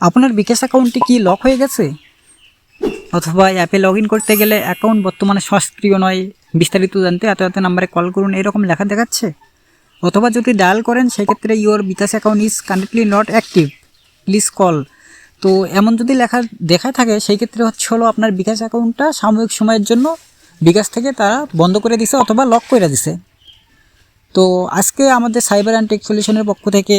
আপনার বিকাশ অ্যাকাউন্টটি কি লক হয়ে গেছে? অথবা অ্যাপে লগ ইন করতে গেলে অ্যাকাউন্ট বর্তমানে সক্রিয় নয়, বিস্তারিত জানতে এত এত নাম্বারে কল করুন এরকম লেখা দেখাচ্ছে। অথবা যদি ডায়াল করেন সেক্ষেত্রে your bKash account is currently not active, please call. তো এমন যদি লেখা দেখা থাকে সেই ক্ষেত্রে হলো আপনার বিকাশ অ্যাকাউন্টটা সাময়িক সময়ের জন্য বিকাশ থেকে তারা বন্ধ করে দিছে অথবা লক করে দিছে। তো আজকে আমাদের সাইবার অ্যান্ড টেক সলিউশনের পক্ষ থেকে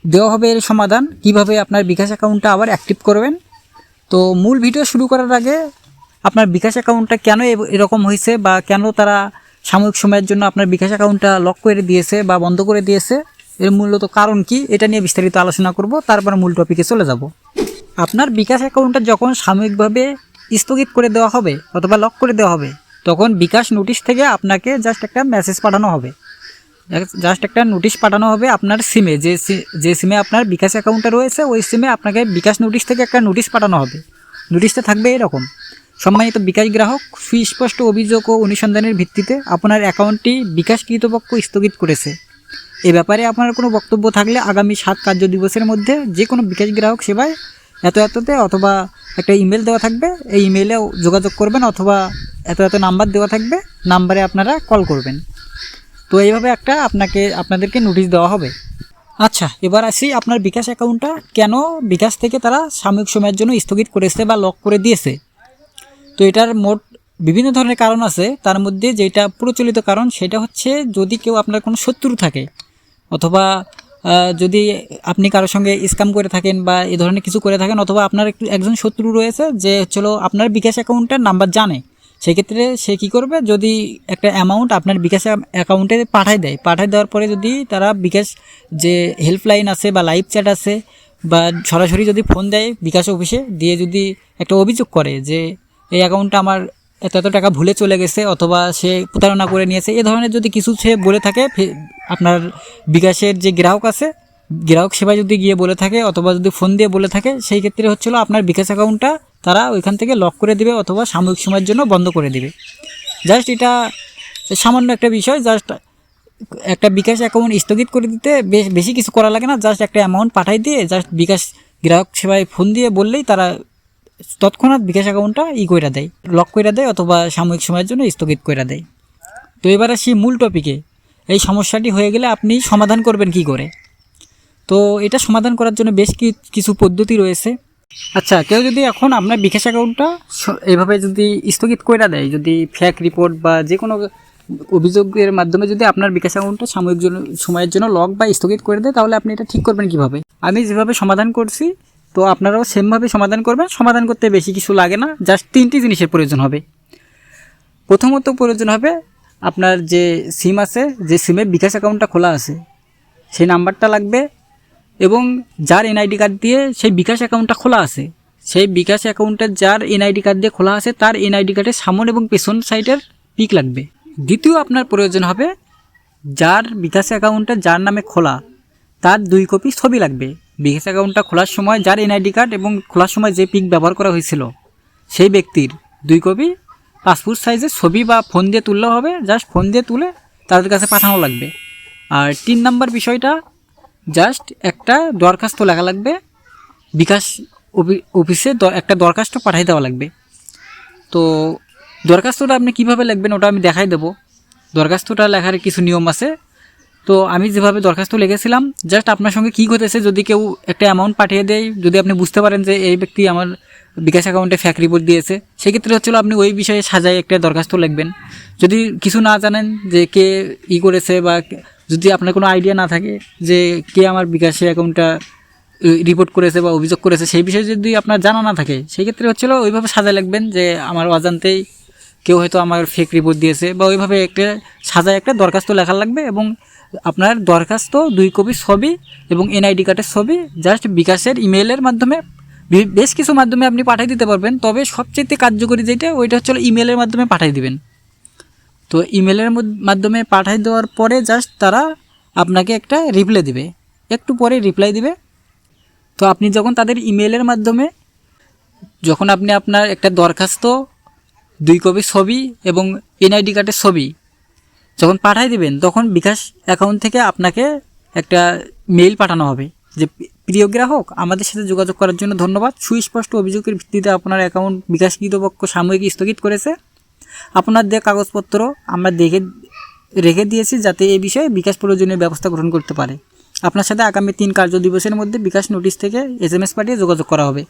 দেওয়া হবে এর সমাধান, কিভাবে আপনার বিকাশ অ্যাকাউন্টটা আবার অ্যাক্টিভ করবেন। তো মূল ভিডিও শুরু করার আগে আপনার বিকাশ অ্যাকাউন্টটা কেন এরকম হয়েছে বা কেন তারা সাময়িক সময়ের জন্য আপনার বিকাশ অ্যাকাউন্টটা লক করে দিয়েছে বা বন্ধ করে দিয়েছে, এর মূলত কারণ কি, এটা নিয়ে বিস্তারিত আলোচনা করব। তারপর মূল টপিকে চলে যাব। আপনার বিকাশ অ্যাকাউন্টটা যখন সাময়িকভাবে স্থগিত করে দেওয়া হবে অথবা লক করে দেওয়া হবে, তখন বিকাশ নোটিশ থেকে আপনাকে জাস্ট একটা মেসেজ পাঠানো হবে, একটা নোটিশ পাঠানো হবে আপনার সিমে, যে সিমে আপনার বিকাশ অ্যাকাউন্টটা রয়েছে ওই সিমে আপনাকে বিকাশ নোটিশ থেকে একটা নোটিশ পাঠানো হবে। নোটিশটা থাকবে এরকম: সম্মানিত বিকাশ গ্রাহক, সুস্পষ্ট অভিযোগ ও অনুসন্ধানের ভিত্তিতে আপনার অ্যাকাউন্টটি বিকাশ কর্তৃপক্ষ স্থগিত করেছে। এ ব্যাপারে আপনার কোনো বক্তব্য থাকলে আগামী 7 কার্য দিবসের মধ্যে যে কোনো বিকাশ গ্রাহক সেবায় এততে অথবা একটা ইমেল দেওয়া থাকবে, এই ইমেলে যোগাযোগ করবেন অথবা এত নাম্বার দেওয়া থাকবে, নাম্বারে আপনারা কল করবেন। তো এইভাবে আপনাদেরকে নোটিশ দেওয়া হবে। আচ্ছা, এবার আসি আপনার বিকাশ অ্যাকাউন্টটা কেন বিকাশ থেকে তারা সাময়িক সময়ের জন্য স্থগিত করেছে বা লক করে দিয়েছে। তো এটার মোট বিভিন্ন ধরনের কারণ আছে, তার মধ্যে যেটা প্রচলিত কারণ সেটা হচ্ছে যদি কেউ আপনার কোনো শত্রু থাকে অথবা যদি আপনি কারোর সঙ্গে স্ক্যাম করে থাকেন বা এই ধরনের কিছু করে থাকেন, অথবা আপনার একজন শত্রু রয়েছে যে আপনার বিকাশ অ্যাকাউন্টের নাম্বার জানে, সেক্ষেত্রে সে কী করবে, যদি একটা অ্যামাউন্ট আপনার বিকাশ অ্যাকাউন্টে পাঠায় দেওয়ার পরে যদি তারা বিকাশ যে হেল্পলাইন আছে বা লাইভ চ্যাট আছে বা সরাসরি যদি ফোন দেয় বিকাশ অফিসে দিয়ে যদি একটা অভিযোগ করে যে এই অ্যাকাউন্টটা আমার এত টাকা ভুলে চলে গেছে অথবা সে প্রতারণা করে নিয়েছে, এ ধরনের যদি কিছু সে বলে থাকে, আপনার বিকাশের যে গ্রাহক আছে গ্রাহক সেবায় যদি গিয়ে বলে থাকে অথবা যদি ফোন দিয়ে বলে থাকে, সেই ক্ষেত্রে আপনার বিকাশ অ্যাকাউন্টটা তারা ওইখান থেকে লক করে দিবে অথবা সাময়িক সময়ের জন্য বন্ধ করে দিবে। জাস্ট এটা সামান্য একটা বিষয়, জাস্ট একটা বিকাশ অ্যাকাউন্ট স্থগিত করে দিতে বেশি কিছু করা লাগে না, জাস্ট একটা অ্যামাউন্ট পাঠাই দিয়ে জাস্ট বিকাশ গ্রাহক সেবায় ফোন দিয়ে বললেই তারা তৎক্ষণাৎ বিকাশ অ্যাকাউন্টটা করে দেয়, লক করে দেয় অথবা সাময়িক সময়ের জন্য স্থগিত করে দেয়। তো এবার আসি মূল টপিকে। এই সমস্যাটি হয়ে গেলে আপনি সমাধান করবেন কি করে। তো এটা সমাধান করার জন্য বেশ কিছু পদ্ধতি রয়েছে। আচ্ছা, কেউ যদি এখন আপনার বিকাশ অ্যাকাউন্টটা এভাবে যদি স্থগিত করে দেয়, যদি ফেক রিপোর্ট বা যে কোনো অভিযোগের মাধ্যমে যদি আপনার বিকাশ অ্যাকাউন্টটা সাময়িক সময়ের জন্য লক বা স্থগিত করে দেয়, তাহলে আপনি এটা ঠিক করবেন কিভাবে। আমি যেভাবে সমাধান করছি তো আপনারাও সেমভাবে সমাধান করবেন। সমাধান করতে বেশি কিছু লাগে না, জাস্ট 3টি জিনিসের প্রয়োজন হবে। প্রথমত প্রয়োজন হবে আপনার যে সিম আছে, যে সিমে বিকাশ অ্যাকাউন্টটা খোলা আছে সেই নাম্বারটা লাগবে, এবং যার এনআইডি কার্ড দিয়ে সেই বিকাশ অ্যাকাউন্টটা খোলা আছে, সেই বিকাশ অ্যাকাউন্টের যার এনআইডি কার্ড দিয়ে খোলা আছে তার এনআইডি কার্ডের সামনে এবং পেছন সাইডের পিক লাগবে। দ্বিতীয় আপনার প্রয়োজন হবে যার বিকাশ অ্যাকাউন্টটা যার নামে খোলা তার 2 কপি ছবি লাগবে। বিকাশ অ্যাকাউন্টটা খোলার সময় যার এনআইডি কার্ড এবং খোলার সময় যে পিক ব্যবহার করা হয়েছিল সেই ব্যক্তির 2 কপি পাসপোর্ট সাইজের ছবি বা ফোন দিয়ে তুললেও হবে, জাস্ট ফোন দিয়ে তুলে তাদের কাছে পাঠানো লাগবে। আর 3 নাম্বার বিষয়টা, জাস্ট একটা দরখাস্ত লেখা লাগবে, বিকাশ অফিসে একটা দরখাস্ত পাঠিয়ে দেওয়া লাগবে। তো দরখাস্তটা আপনি কিভাবে লিখবেন ওটা আমি দেখাই দেবো। দরখাস্তটা লেখার কিছু নিয়ম আছে। তো আমি যেভাবে দরখাস্ত লিখেছিলাম, জাস্ট আপনার সঙ্গে কী ঘটেছে, যদি কেউ একটা অ্যামাউন্ট পাঠিয়ে দেয়, যদি আপনি বুঝতে পারেন যে এই ব্যক্তি আমার বিকাশ অ্যাকাউন্টে ফেক রিপোর্ট দিয়েছে, সেক্ষেত্রে আপনি ওই বিষয়ে সাজায় একটা দরখাস্ত লিখবেন। যদি কিছু না জানেন যে কে করেছে বা যদি আপনার কোনো আইডিয়া না থাকে যে কে আমার বিকাশের অ্যাকাউন্টটা রিপোর্ট করেছে বা অভিযোগ করেছে, সেই বিষয়ে যদি আপনার জানা না থাকে, সেই ক্ষেত্রে ওইভাবে সাজায় লিখবেন যে আমার অজান্তেই কেউ হয়তো আমার ফেক রিপোর্ট দিয়েছে, বা ওইভাবে একটা সাজায় একটা দরখাস্ত লেখা লাগবে। এবং আপনার দরখাস্ত 2 কপি ছবি এবং এনআইডি কার্ডের ছবি জাস্ট বিকাশের ইমেলের মাধ্যমে, বেশ কিছু মাধ্যমে আপনি পাঠিয়ে দিতে পারবেন, তবে সবচেয়ে কার্যকরী যেটা ওইটা ইমেলের মাধ্যমে পাঠিয়ে দিবেন। তো ইমেলের মাধ্যমে পাঠিয়ে দেওয়ার পরে জাস্ট তারা আপনাকে একটা রিপ্লাই দিবে, একটু পরে রিপ্লাই দিবে। তো আপনি যখন তাদের ইমেলের মাধ্যমে যখন আপনি আপনার একটা দরখাস্ত 2 কপি ছবি এবং এনআইডি কার্ডের ছবি যখন পাঠিয়ে দিবেন, তখন বিকাশ অ্যাকাউন্ট থেকে আপনাকে একটা মেইল পাঠানো হবে যে প্রিয় গ্রাহক, আমাদের সাথে যোগাযোগ করার জন্য ধন্যবাদ। সুস্পষ্ট অভিযোগের ভিত্তিতে আপনার অ্যাকাউন্ট বিকাশ কর্তৃপক্ষ সাময়িক স্থগিত করেছে। আপনার দেওয়া কাগজপত্র আমরা রেখে দিয়েছি, যাতে এই বিষয়ে বিকাশ প্রয়োজনীয় ব্যবস্থা গ্রহণ করতে পারে। আপনার সাথে আগামী 3 কার্য দিবসের মধ্যে বিকাশ নোটিশ থেকে SMS পাঠিয়ে যোগাযোগ করা হবে।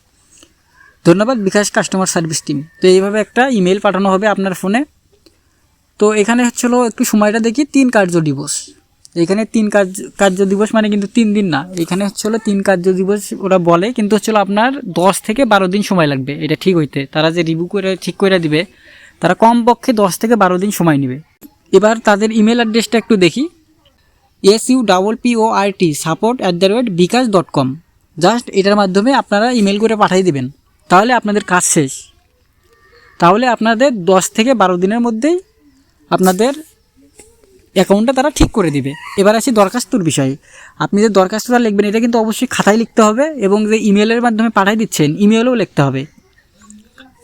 ধন্যবাদ, বিকাশ কাস্টমার সার্ভিস টিম। তো এইভাবে একটা ইমেল পাঠানো হবে আপনার ফোনে। তো এখানে হচ্ছিলো একটু সময়টা দেখি, 3 কার্য দিবস। এখানে 3 কার্য দিবস মানে কিন্তু 3 দিন না, এখানে হচ্ছিলো 3 কার্য দিবস ওরা বলে, কিন্তু হচ্ছিলো আপনার 10 থেকে 12 দিন সময় লাগবে এটা ঠিক হইতে। তারা যে রিভিউ করে ঠিক করে দিবে, তারা কমপক্ষে 10 থেকে 12 দিন সময় নেবে। এবার তাদের ইমেল অ্যাড্রেসটা একটু দেখি, support@bikash.com। জাস্ট এটার মাধ্যমে আপনারা ইমেল করে পাঠিয়ে দেবেন, তাহলে আপনাদের কাজ শেষ। তাহলে আপনাদের 10 থেকে 12 দিনের মধ্যেই আপনাদের অ্যাকাউন্টটা তারা ঠিক করে দিবে। এবার আসি দরখাস্তর বিষয়ে। আপনি যে দরখাস্তটা লিখবেন এটা কিন্তু অবশ্যই খাতায় লিখতে হবে, এবং যে ইমেলের মাধ্যমে পাঠিয়ে দিচ্ছেন ইমেলেও লিখতে হবে।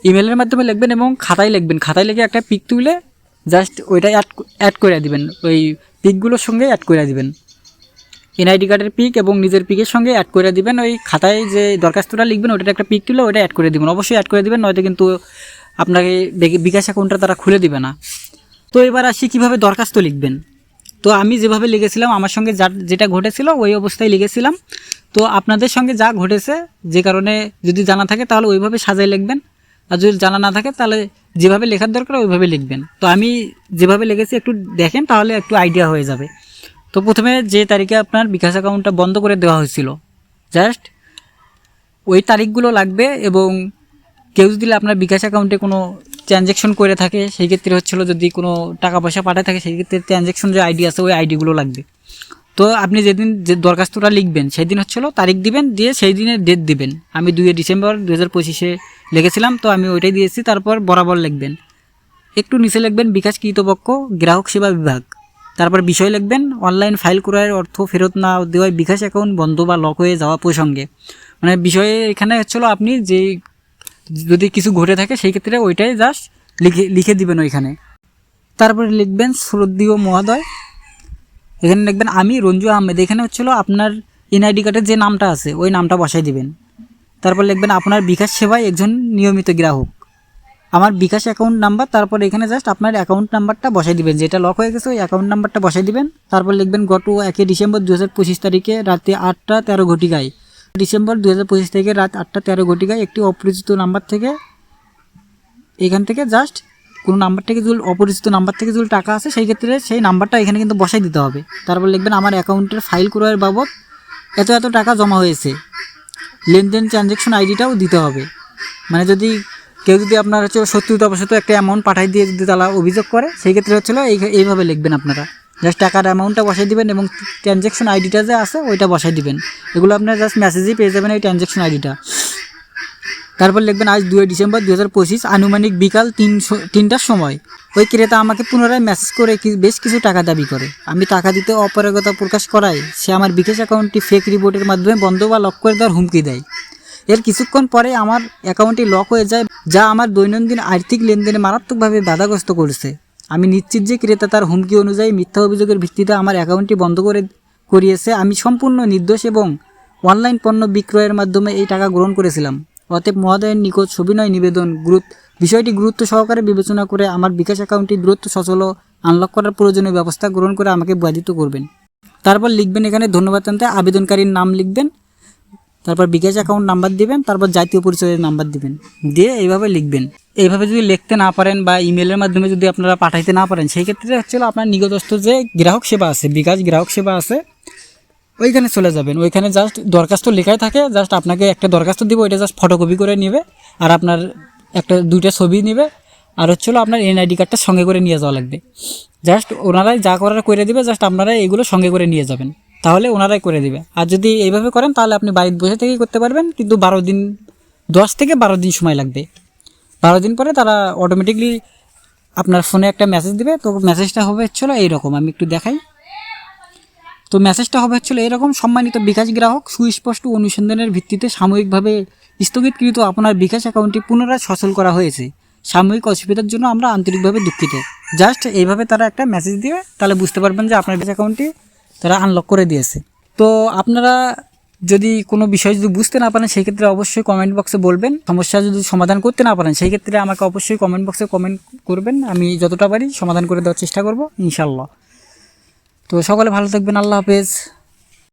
ইমেলের মাধ্যমে লিখবেন এবং খাতায় লিখবেন। খাতায় লিখে একটা পিক তুলে জাস্ট ওইটা অ্যাড করে দিবেন, ওই পিকগুলোর সঙ্গে অ্যাড করে দিবেন। NID কার্ডের পিক এবং নিজের পিকের সঙ্গে অ্যাড করে দিবেন। ওই খাতায় যে দরখাস্তটা লিখবেন ওইটার একটা পিক তুলে ওইটা অ্যাড করে দিবেন, অবশ্যই অ্যাড করে দিবেন, নয়তো কিন্তু আপনাকে বিকাশ অ্যাকাউন্টটা তারা খুলে দিবে না। তো এবার আসি কীভাবে দরখাস্ত লিখবেন। তো আমি যেভাবে লিখেছিলাম, আমার সঙ্গে যেটা ঘটেছিল ওই অবস্থায় লিখেছিলাম। তো আপনাদের সঙ্গে যা ঘটেছে, যে কারণে যদি জানা থাকে তাহলে ওইভাবে সাজায় লিখবেন, আর যদি জানা না থাকে তাহলে যেভাবে লেখার দরকার ওইভাবে লিখবেন। তো আমি যেভাবে লিখেছি একটু দেখেন, তাহলে একটু আইডিয়া হয়ে যাবে। তো প্রথমে যে তারিখে আপনার বিকাশ অ্যাকাউন্টটা বন্ধ করে দেওয়া হয়েছিল, জাস্ট ওই তারিখগুলো লাগবে। এবং কেউ যদি আপনার বিকাশ অ্যাকাউন্টে কোনো ট্রানজ্যাকশন করে থাকে, সেই ক্ষেত্রে হচ্ছিলো যদি কোনো টাকা পয়সা পাঠায় থাকে, সেই ক্ষেত্রে ট্রানজ্যাকশন যে আইডি আছে ওই আইডিগুলো লাগবে। তো আপনি যেদিন যে দরখাস্তটা লিখবেন সেই দিন হচ্ছিলো তারিখ দিবেন, দিয়ে সেই দিনের ডেট দিবেন। আমি 2 ডিসেম্বর 2025 লিখেছিলাম, তো আমি ওইটাই দিয়েছি। তারপর বরাবর লিখবেন, একটু নিচে লিখবেন বিকাশ কর্তৃপক্ষ গ্রাহক সেবা বিভাগ। তারপর বিষয় লিখবেন অনলাইন ফাইল ক্রয়ের অর্থ ফেরত না দেওয়ায় বিকাশ অ্যাকাউন্ট বন্ধ বা লক হয়ে যাওয়া প্রসঙ্গে। মানে বিষয়ে এখানে হচ্ছিলো আপনি যে যদি কিছু ঘটে থাকে সেই ক্ষেত্রে ওইটাই জাস্ট লিখে দিবেন ওইখানে। তারপরে লিখবেন শ্রদ্ধেয় মহোদয়, এখানে লিখবেন আমি রঞ্জু আহমেদ। এখানে হচ্ছিলো আপনার NID কার্ডের যে নামটা আছে ওই নামটা বসাই দিবেন। তারপর লিখবেন আপনার বিকাশ সেবায় একজন নিয়মিত গ্রাহক, আমার বিকাশ অ্যাকাউন্ট নাম্বার। তারপর এখানে জাস্ট আপনার অ্যাকাউন্ট নাম্বারটা বসাই দিবেন, যেটা লক হয়ে গেছে ওই অ্যাকাউন্ট নাম্বারটা বসাই দিবেন। তারপর লিখবেন গত 1 ডিসেম্বর 2025 তারিখে রাতে 8টা 13 ঘটিকায়, ডিসেম্বর 2025 থেকে রাত 8টা 13 ঘটিকায় একটি অপরিচিত নাম্বার থেকে, এখান থেকে জাস্ট কোনো নাম্বার থেকে যদি অপরিচিত নাম্বার থেকে যদি টাকা আসে সেই ক্ষেত্রে সেই নাম্বারটা এখানে কিন্তু বসাই দিতে হবে। তারপর লিখবেন আমার অ্যাকাউন্টের ফাইল ক্রয়ের বাবদ এত টাকা জমা হয়েছে, লেনদেন ট্রানজ্যাকশন আইডিটাও দিতে হবে। মানে যদি কেউ যদি আপনার হচ্ছে সত্যিবশত একটা অ্যামাউন্ট পাঠাই দিয়ে যদি তারা অভিযোগ করে, সেই ক্ষেত্রে হচ্ছিলো এইভাবে লিখবেন আপনারা। জাস্ট টাকার অ্যামাউন্টটা বসাই দিবেন এবং ট্রানজ্যাকশন আইডিটা যে আছে ওইটা বসাই দিবেন। এগুলো আপনার জাস্ট মেসেজেই পেয়ে যাবেন এই ট্রানজ্যাকশন আইডিটা। তারপর লিখবেন আজ 2 ডিসেম্বর 2025 আনুমানিক বিকাল 3টার সময় ওই ক্রেতা আমাকে পুনরায় মেসেজ করে বেশ কিছু টাকা দাবি করে। আমি টাকা দিতে অপারগতা প্রকাশ করায় সে আমার বিকাশ অ্যাকাউন্টটি ফেক রিপোর্টের মাধ্যমে বন্ধ বা লক করে দেওয়ার হুমকি দেয়। এর কিছুক্ষণ পরে আমার অ্যাকাউন্টটি লক হয়ে যায়, যা আমার দৈনন্দিন আর্থিক লেনদেনে মারাত্মকভাবে বাধাগ্রস্ত করেছে। আমি নিশ্চিত যে ক্রেতা তার হুমকি অনুযায়ী মিথ্যা অভিযোগের ভিত্তিতে আমার অ্যাকাউন্টটি বন্ধ করিয়েছে। আমি সম্পূর্ণ নির্দোষ এবং অনলাইন পণ্য বিক্রয়ের মাধ্যমে এই টাকা গ্রহণ করেছিলাম। অতএব মহোদয়ের নিকট সবিনয় নিবেদন, বিষয়টি গুরুত্ব সহকারে বিবেচনা করে আমার বিকাশ অ্যাকাউন্টটি দ্রুত সচল আনলক করার প্রয়োজনীয় ব্যবস্থা গ্রহণ করে আমাকে বাধিত করবেন। তারপর লিখবেন এখানে ধন্যবাদ জানাতে আবেদনকারীর নাম লিখবেন, তারপর বিকাশ অ্যাকাউন্ট নাম্বার দিবেন, তারপর জাতীয় পরিচয়ের নাম্বার দিবেন, দিয়ে এইভাবে লিখবেন। এইভাবে যদি লিখতে না পারেন বা ইমেলের মাধ্যমে যদি আপনারা পাঠাইতে না পারেন, সেই ক্ষেত্রে হচ্ছিল আপনার নিকটস্থ যে গ্রাহক সেবা আছে, বিকাশ গ্রাহক সেবা আছে, ওইখানে চলে যাবেন। ওইখানে জাস্ট দরখাস্ত লেখাই থাকে, জাস্ট আপনাকে একটা দরখাস্ত দিব, ওইটা জাস্ট ফটোকপি করে নেবে, আর আপনার 2টা ছবি নেবে, আর হচ্ছিলো আপনার NID কার্ডটা সঙ্গে করে নিয়ে যাওয়া লাগবে। জাস্ট ওনারাই যা করার করে দিবে, জাস্ট আপনারা এগুলো সঙ্গে করে নিয়ে যাবেন, তাহলে ওনারাই করে দিবে। আর যদি এইভাবে করেন তাহলে আপনি বাড়িতে বসে থেকেই করতে পারবেন, কিন্তু 10 থেকে 12 দিন সময় লাগবে। 12 দিন পরে তারা অটোমেটিকলি আপনার ফোনে একটা মেসেজ দিবে। তো মেসেজটা হবে হচ্ছিলো এইরকম, আমি একটু দেখাই। তো মেসেজটা হবে হচ্ছিলো এরকম, সম্মানিত বিকাশ গ্রাহক, সুস্পষ্ট অনুসন্ধানের ভিত্তিতে সাময়িকভাবে স্থগিতকৃত আপনার বিকাশ অ্যাকাউন্টটি পুনরায় সচল করা হয়েছে। সাময়িক অসুবিধার জন্য আমরা আন্তরিকভাবে দুঃখিত। জাস্ট এইভাবে তারা একটা মেসেজ দিবে, তাহলে বুঝতে পারবেন যে আপনার বিকাশ অ্যাকাউন্টটি তারা আনলক করে দিয়েছে। তো আপনারা যদি কোনো বিষয় যদি বুঝতে না পারেন সেই ক্ষেত্রে অবশ্যই কমেন্ট বক্সে বলবেন। সমস্যা যদি সমাধান করতে না পারেন সেই ক্ষেত্রে আমাকে অবশ্যই কমেন্ট বক্সে কমেন্ট করবেন, আমি যতটা পারি সমাধান করে দেওয়ার চেষ্টা করব ইনশাল্লাহ। তো সকলে ভালো থাকবেন, আল্লাহ হাফেজ।